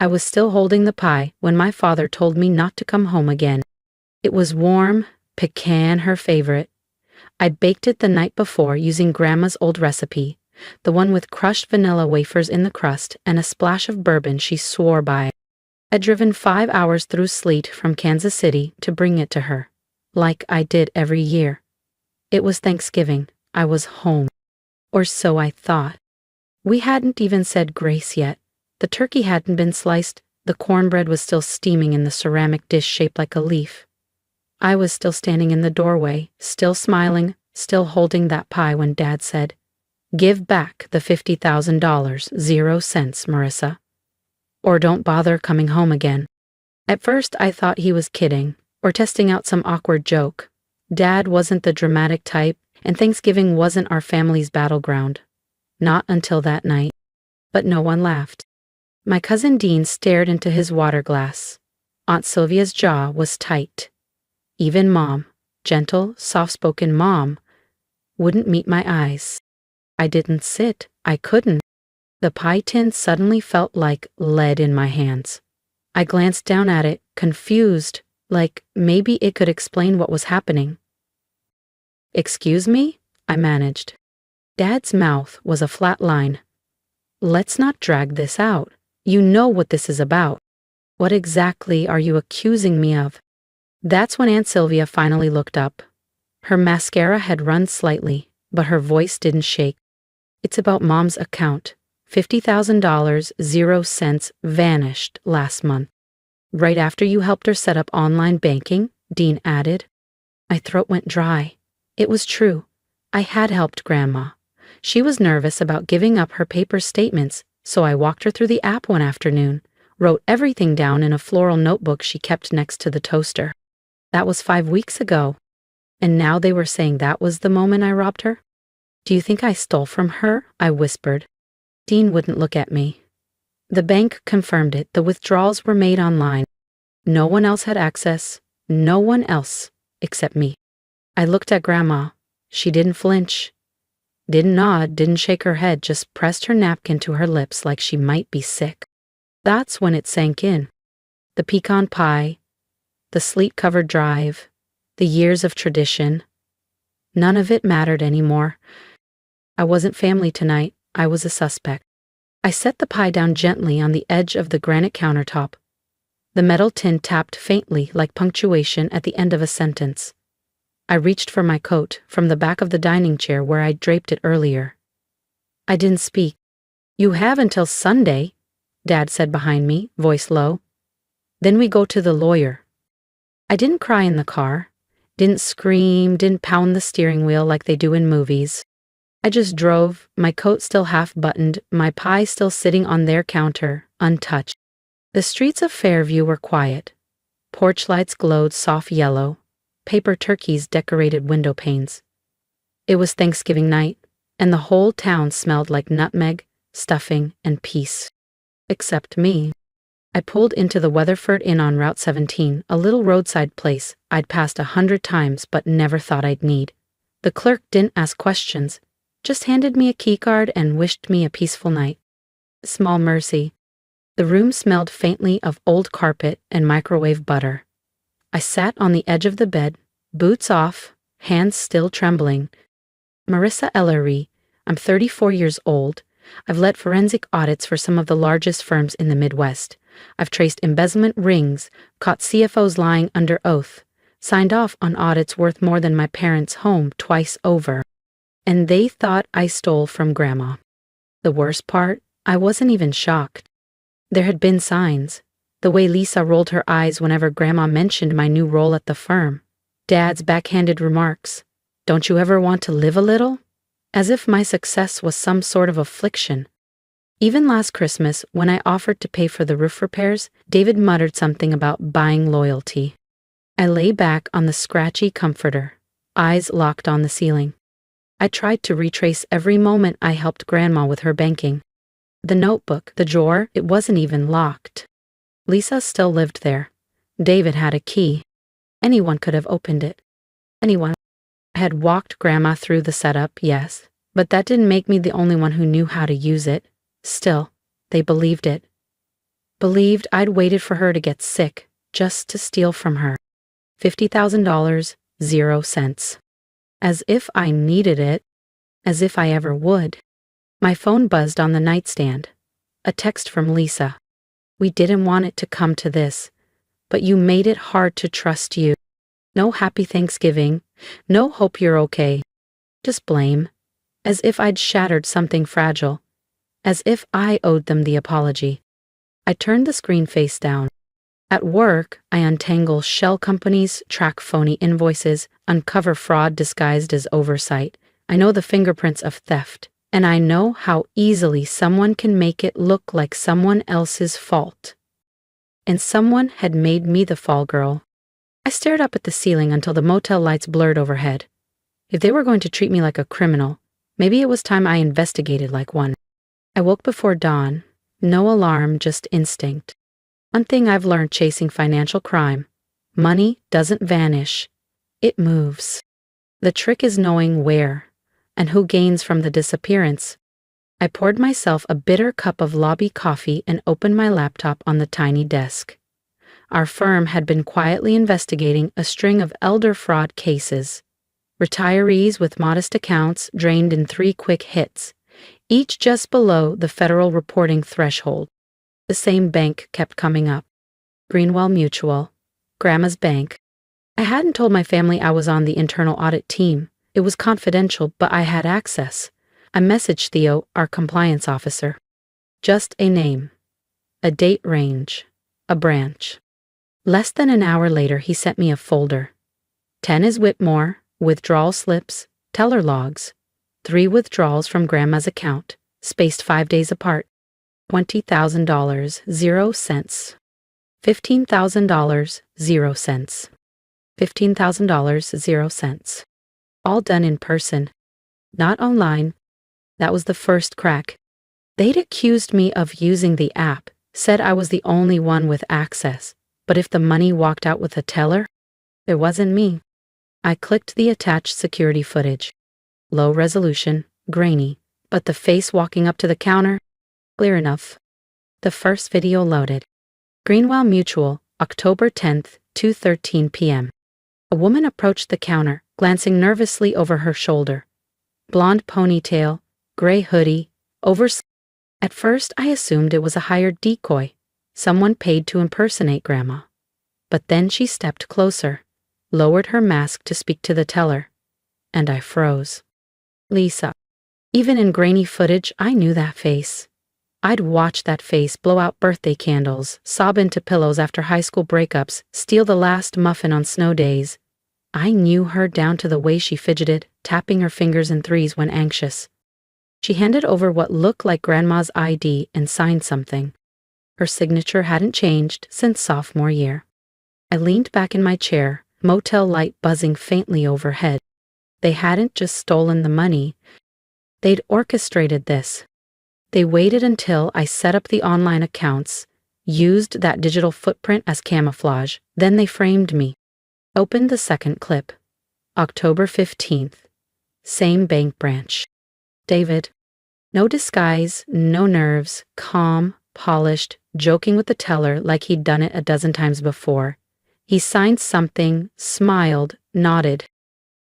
I was still holding the pie when my father told me not to come home again. It was warm, pecan her favorite. I'd baked it the night before using Grandma's old recipe, the one with crushed vanilla wafers in the crust and a splash of bourbon she swore by. I'd driven 5 hours through sleet from Kansas City to bring it to her, like I did every year. It was Thanksgiving. I was home. Or so I thought. We hadn't even said grace yet. The turkey hadn't been sliced, the cornbread was still steaming in the ceramic dish shaped like a leaf. I was still standing in the doorway, still smiling, still holding that pie when Dad said, "Give back the $50,000, 0 cents, Marissa. Or don't bother coming home again." At first I thought he was kidding, or testing out some awkward joke. Dad wasn't the dramatic type, and Thanksgiving wasn't our family's battleground. Not until that night. But no one laughed. My cousin Dean stared into his water glass. Aunt Sylvia's jaw was tight. Even Mom, gentle, soft-spoken Mom, wouldn't meet my eyes. I didn't sit. I couldn't. The pie tin suddenly felt like lead in my hands. I glanced down at it, confused, like maybe it could explain what was happening. "Excuse me?" I managed. Dad's mouth was a flat line. "Let's not drag this out. You know what this is about. What exactly are you accusing me of?" That's when Aunt Sylvia finally looked up. Her mascara had run slightly, but her voice didn't shake. "It's about Mom's account. $50,000, 0 cents, vanished last month. Right after you helped her set up online banking," Dean added. My throat went dry. It was true. I had helped Grandma. She was nervous about giving up her paper statements, so I walked her through the app one afternoon, wrote everything down in a floral notebook she kept next to the toaster. That was 5 weeks ago. And now they were saying that was the moment I robbed her? "Do you think I stole from her?" I whispered. Dean wouldn't look at me. The bank confirmed it. The withdrawals were made online. No one else had access. No one else, except me. I looked at Grandma. She didn't flinch. Didn't nod, didn't shake her head, just pressed her napkin to her lips like she might be sick. That's when it sank in. The pecan pie, the sleet-covered drive, the years of tradition. None of it mattered anymore. I wasn't family tonight. I was a suspect. I set the pie down gently on the edge of the granite countertop. The metal tin tapped faintly like punctuation at the end of a sentence. I reached for my coat from the back of the dining chair where I'd draped it earlier. I didn't speak. "You have until Sunday," Dad said behind me, voice low. "Then we go to the lawyer." I didn't cry in the car, didn't scream, didn't pound the steering wheel like they do in movies. I just drove, my coat still half-buttoned, my pie still sitting on their counter, untouched. The streets of Fairview were quiet. Porch lights glowed soft yellow. Paper turkeys decorated window panes. It was Thanksgiving night, and the whole town smelled like nutmeg, stuffing, and peace. Except me. I pulled into the Weatherford Inn on Route 17, a little roadside place I'd passed 100 times but never thought I'd need. The clerk didn't ask questions, just handed me a keycard and wished me a peaceful night. Small mercy. The room smelled faintly of old carpet and microwave butter. I sat on the edge of the bed, boots off, hands still trembling. "Marissa Ellery. I'm 34 years old. I've led forensic audits for some of the largest firms in the Midwest. I've traced embezzlement rings, caught CFOs lying under oath, signed off on audits worth more than my parents' home twice over. And they thought I stole from Grandma. The worst part, I wasn't even shocked. There had been signs. The way Lisa rolled her eyes whenever Grandma mentioned my new role at the firm. Dad's backhanded remarks. "Don't you ever want to live a little?" As if my success was some sort of affliction. Even last Christmas, when I offered to pay for the roof repairs, David muttered something about buying loyalty. I lay back on the scratchy comforter, eyes locked on the ceiling. I tried to retrace every moment I helped Grandma with her banking. The notebook, the drawer, it wasn't even locked. Lisa still lived there. David had a key. Anyone could have opened it. Anyone. I had walked Grandma through the setup, yes, but that didn't make me the only one who knew how to use it. Still, they believed it. Believed I'd waited for her to get sick just to steal from her. $50,000, 0 cents. As if I needed it. As if I ever would. My phone buzzed on the nightstand. A text from Lisa. We didn't want it to come to this, but you made it hard to trust you. No happy Thanksgiving. No hope you're okay. Just blame. As if I'd shattered something fragile. As if I owed them the apology. I turned the screen face down. At work, I untangle shell companies, track phony invoices, uncover fraud disguised as oversight. I know the fingerprints of theft, and I know how easily someone can make it look like someone else's fault. And someone had made me the fall girl. I stared up at the ceiling until the motel lights blurred overhead. If they were going to treat me like a criminal, maybe it was time I investigated like one. I woke before dawn. No alarm, just instinct. One thing I've learned chasing financial crime: money doesn't vanish, it moves. The trick is knowing where, and who gains from the disappearance. I poured myself a bitter cup of lobby coffee and opened my laptop on the tiny desk. Our firm had been quietly investigating a string of elder fraud cases. Retirees with modest accounts drained in 3 quick hits, each just below the federal reporting threshold. The same bank kept coming up. Greenwell Mutual. Grandma's bank. I hadn't told my family I was on the internal audit team. It was confidential, but I had access. I messaged Theo, our compliance officer. Just a name. A date range. A branch. Less than an hour later, he sent me a folder. 10 is Whitmore, withdrawal slips, teller logs. 3 withdrawals from Grandma's account, spaced 5 days apart. $20,000, 0 cents. $15,000, 0 cents. $15,000, 0 cents. All done in person. Not online. That was the first crack. They'd accused me of using the app, said I was the only one with access, but if the money walked out with a teller, it wasn't me. I clicked the attached security footage. Low resolution, grainy, but the face walking up to the counter, clear enough. The first video loaded. Greenwell Mutual, October 10th, 2:13 p.m. A woman approached the counter, glancing nervously over her shoulder. Blonde ponytail, gray hoodie, At first I assumed it was a hired decoy, someone paid to impersonate Grandma. But then she stepped closer, lowered her mask to speak to the teller, and I froze. Lisa. Even in grainy footage, I knew that face. I'd watched that face blow out birthday candles, sob into pillows after high school breakups, steal the last muffin on snow days. I knew her down to the way she fidgeted, tapping her fingers in threes when anxious. She handed over what looked like Grandma's ID and signed something. Her signature hadn't changed since sophomore year. I leaned back in my chair, motel light buzzing faintly overhead. They hadn't just stolen the money. They'd orchestrated this. They waited until I set up the online accounts, used that digital footprint as camouflage, then they framed me. Opened the second clip. October 15th. Same bank branch. David. No disguise, no nerves, calm, polished, joking with the teller like he'd done it a dozen times before. He signed something, smiled, nodded.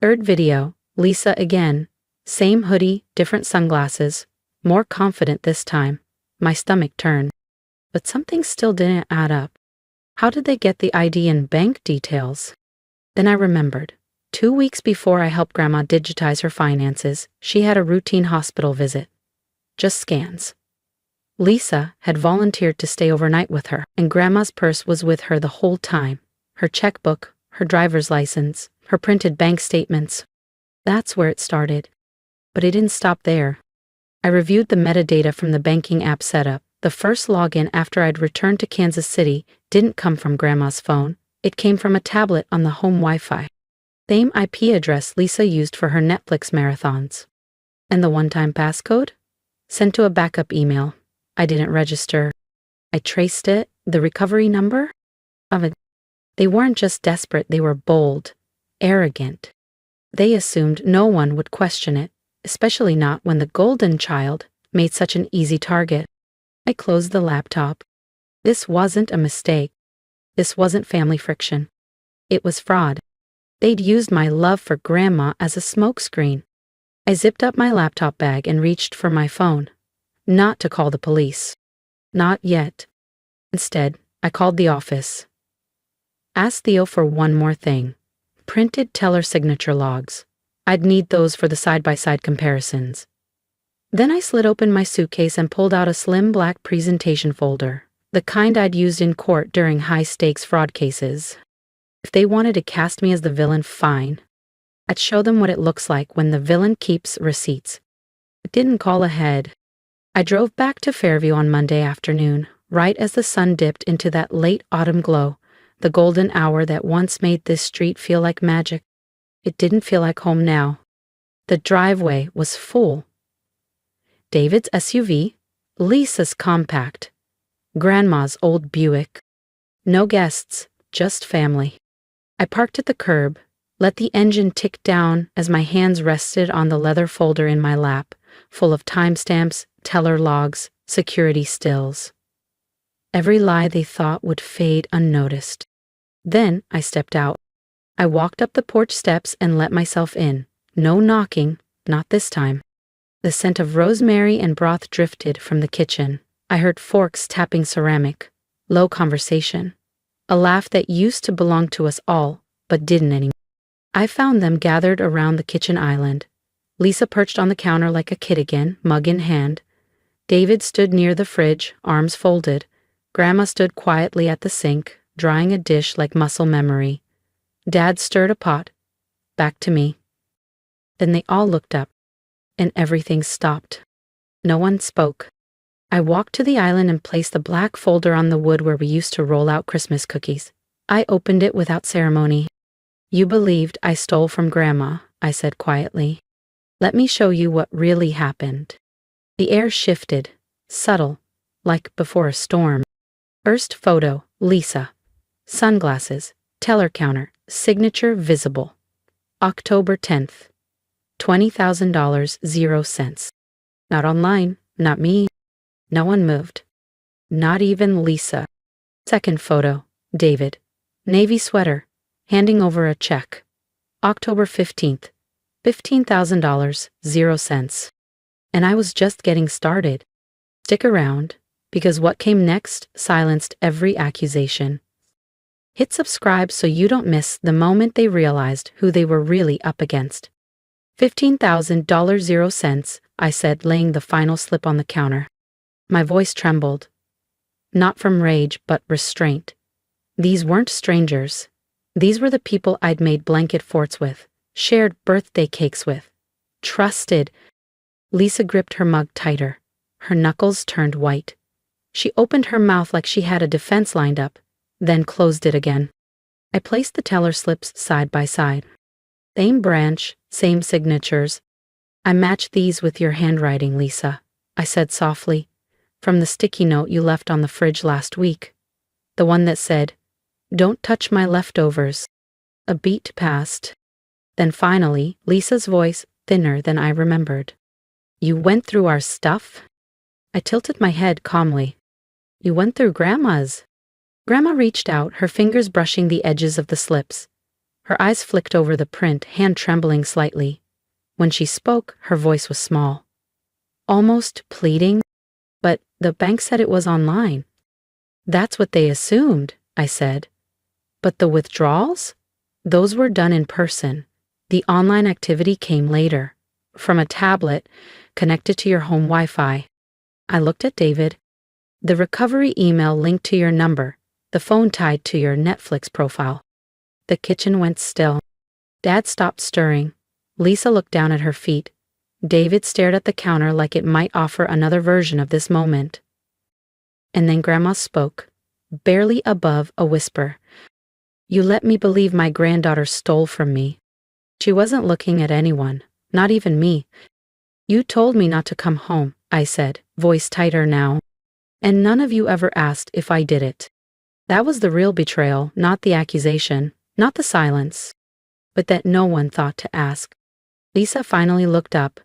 Third video, Lisa again. Same hoodie, different sunglasses. More confident this time. My stomach turned. But something still didn't add up. How did they get the ID and bank details? Then I remembered. 2 weeks before I helped Grandma digitize her finances, she had a routine hospital visit. Just scans. Lisa had volunteered to stay overnight with her, and Grandma's purse was with her the whole time. Her checkbook, her driver's license, her printed bank statements. That's where it started. But it didn't stop there. I reviewed the metadata from the banking app setup. The first login after I'd returned to Kansas City didn't come from Grandma's phone. It came from a tablet on the home Wi-Fi. Same IP address Lisa used for her Netflix marathons. And the one-time passcode? Sent to a backup email. I didn't register. I traced it, the recovery number of it. They weren't just desperate, they were bold, arrogant. They assumed no one would question it, especially not when the golden child made such an easy target. I closed the laptop. This wasn't a mistake. This wasn't family friction. It was fraud. They'd used my love for Grandma as a smokescreen. I zipped up my laptop bag and reached for my phone. Not to call the police. Not yet. Instead, I called the office. Asked Theo for one more thing. Printed teller signature logs. I'd need those for the side-by-side comparisons. Then I slid open my suitcase and pulled out a slim black presentation folder, the kind I'd used in court during high-stakes fraud cases. If they wanted to cast me as the villain, fine. I'd show them what it looks like when the villain keeps receipts. It didn't call ahead. I drove back to Fairview on Monday afternoon, right as the sun dipped into that late autumn glow, the golden hour that once made this street feel like magic. It didn't feel like home now. The driveway was full. David's SUV, Lisa's compact, Grandma's old Buick. No guests, just family. I parked at the curb, let the engine tick down as my hands rested on the leather folder in my lap, full of timestamps, teller logs, security stills. Every lie they thought would fade unnoticed. Then I stepped out. I walked up the porch steps and let myself in. No knocking, not this time. The scent of rosemary and broth drifted from the kitchen. I heard forks tapping ceramic. Low conversation. A laugh that used to belong to us all, but didn't anymore. I found them gathered around the kitchen island. Lisa perched on the counter like a kid again, mug in hand. David stood near the fridge, arms folded. Grandma stood quietly at the sink, drying a dish like muscle memory. Dad stirred a pot. Back to me. Then they all looked up, and everything stopped. No one spoke. I walked to the island and placed the black folder on the wood where we used to roll out Christmas cookies. I opened it without ceremony. You believed I stole from Grandma, I said quietly. Let me show you what really happened. The air shifted, subtle, like before a storm. First photo, Lisa. Sunglasses, teller counter, signature visible. October 10th. $20,000, 0 cents. Not online, not me. No one moved. Not even Lisa. Second photo, David. Navy sweater, handing over a check. October 15th. $15,000, 0 cents. And I was just getting started. Stick around, because what came next silenced every accusation. Hit subscribe so you don't miss the moment they realized who they were really up against. $15,000, 0 cents, I said, laying the final slip on the counter. My voice trembled. Not from rage, but restraint. These weren't strangers. These were the people I'd made blanket forts with, shared birthday cakes with, trusted. Lisa gripped her mug tighter. Her knuckles turned white. She opened her mouth like she had a defense lined up, then closed it again. I placed the teller slips side by side. Same branch, same signatures. I matched these with your handwriting, Lisa, I said softly, from the sticky note you left on the fridge last week. The one that said, "Don't touch my leftovers." A beat passed. Then finally, Lisa's voice, thinner than I remembered. You went through our stuff? I tilted my head calmly. You went through Grandma's. Grandma reached out, her fingers brushing the edges of the slips. Her eyes flicked over the print, hand trembling slightly. When she spoke, her voice was small. Almost pleading. But the bank said it was online. That's what they assumed, I said. But the withdrawals? Those were done in person. The online activity came later, from a tablet connected to your home Wi-Fi. I looked at David. The recovery email linked to your number, the phone tied to your Netflix profile. The kitchen went still. Dad stopped stirring. Lisa looked down at her feet. David stared at the counter like it might offer another version of this moment. And then Grandma spoke, barely above a whisper. You let me believe my granddaughter stole from me. She wasn't looking at anyone, not even me. You told me not to come home, I said, voice tighter now. And none of you ever asked if I did it. That was the real betrayal, not the accusation, not the silence, but that no one thought to ask. Lisa finally looked up.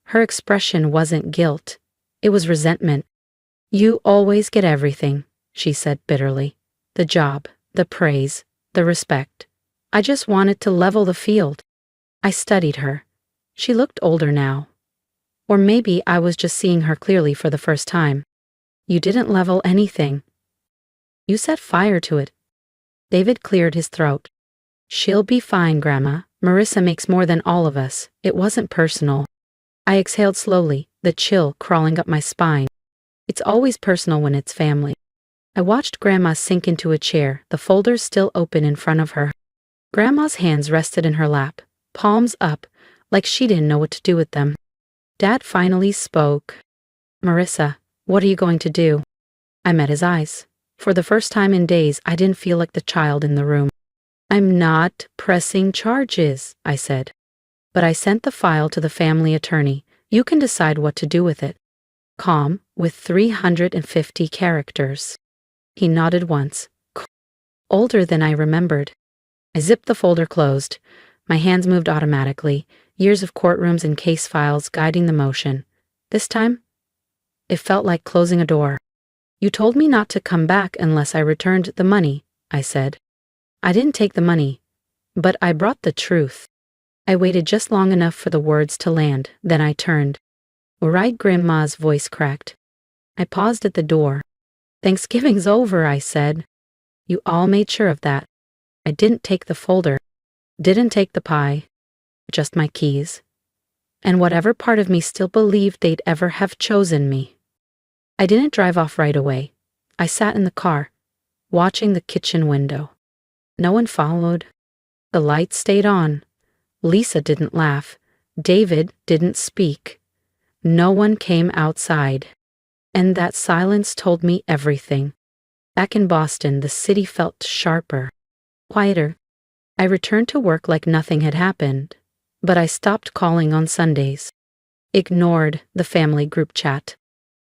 Her expression wasn't guilt. It was resentment. You always get everything. she said bitterly. The job, the praise, the respect. I just wanted to level the field. I studied her. She looked older now. Or maybe I was just seeing her clearly for the first time. You didn't level anything. You set fire to it. David cleared his throat. She'll be fine, Grandma. Marissa makes more than all of us. It wasn't personal. I exhaled slowly, the chill crawling up my spine. It's always personal when it's family. I watched Grandma sink into a chair, the folders still open in front of her. Grandma's hands rested in her lap, palms up, like she didn't know what to do with them. Dad finally spoke. Marissa, what are you going to do? I met his eyes. For the first time in days, I didn't feel like the child in the room. I'm not pressing charges, I said. But I sent the file to the family attorney. You can decide what to do with it. Calm, with 350 characters. He nodded once. Older than I remembered. I zipped the folder closed. My hands moved automatically, years of courtrooms and case files guiding the motion. This time, it felt like closing a door. You told me not to come back unless I returned the money, I said. I didn't take the money, but I brought the truth. I waited just long enough for the words to land, then I turned. Right, Grandma's voice cracked. I paused at the door. Thanksgiving's over, I said. You all made sure of that. I didn't take the folder, didn't take the pie, just my keys. And whatever part of me still believed they'd ever have chosen me. I didn't drive off right away. I sat in the car, watching the kitchen window. No one followed. The lights stayed on. Lisa didn't laugh. David didn't speak. No one came outside. And that silence told me everything. Back in Boston, the city felt sharper, quieter. I returned to work like nothing had happened, but I stopped calling on Sundays. Ignored the family group chat.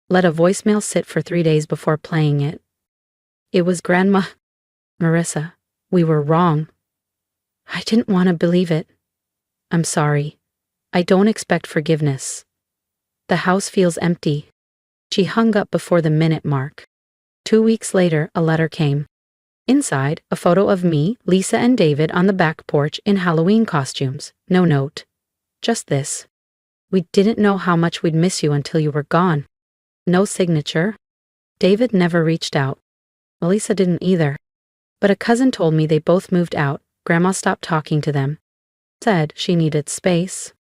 Let a voicemail sit for 3 days before playing it. It was Grandma. Marissa, we were wrong. I didn't want to believe it. I'm sorry. I don't expect forgiveness. The house feels empty. She hung up before the minute mark. 2 weeks later, a letter came. Inside, a photo of me, Lisa, and David on the back porch in Halloween costumes. No note. Just this. We didn't know how much we'd miss you until you were gone. No signature. David never reached out. Lisa didn't either. But a cousin told me they both moved out. Grandma stopped talking to them. Said she needed space.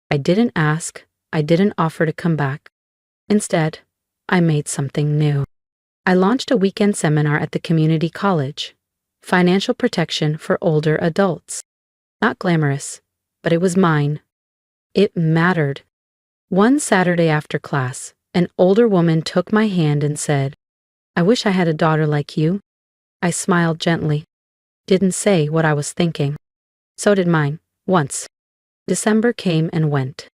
I didn't ask. I didn't offer to come back. Instead, I made something new. I launched a weekend seminar at the community college. Financial protection for older adults. Not glamorous, but it was mine. It mattered. One Saturday after class, an older woman took my hand and said, I wish I had a daughter like you. I smiled gently. Didn't say what I was thinking. So did mine, once. December came and went.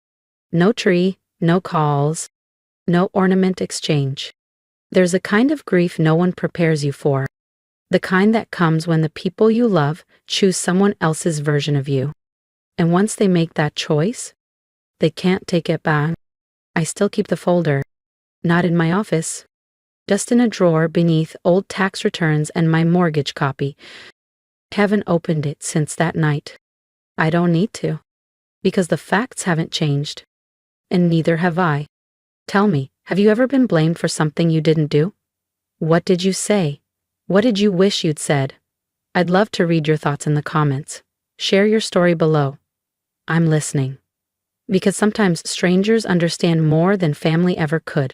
No tree, no calls, no ornament exchange. There's a kind of grief no one prepares you for. The kind that comes when the people you love choose someone else's version of you. And once they make that choice, they can't take it back. I still keep the folder. Not in my office. Just in a drawer beneath old tax returns and my mortgage copy. Haven't opened it since that night. I don't need to. Because the facts haven't changed. And neither have I. Tell me, have you ever been blamed for something you didn't do? What did you say? What did you wish you'd said? I'd love to read your thoughts in the comments. Share your story below. I'm listening. Because sometimes strangers understand more than family ever could.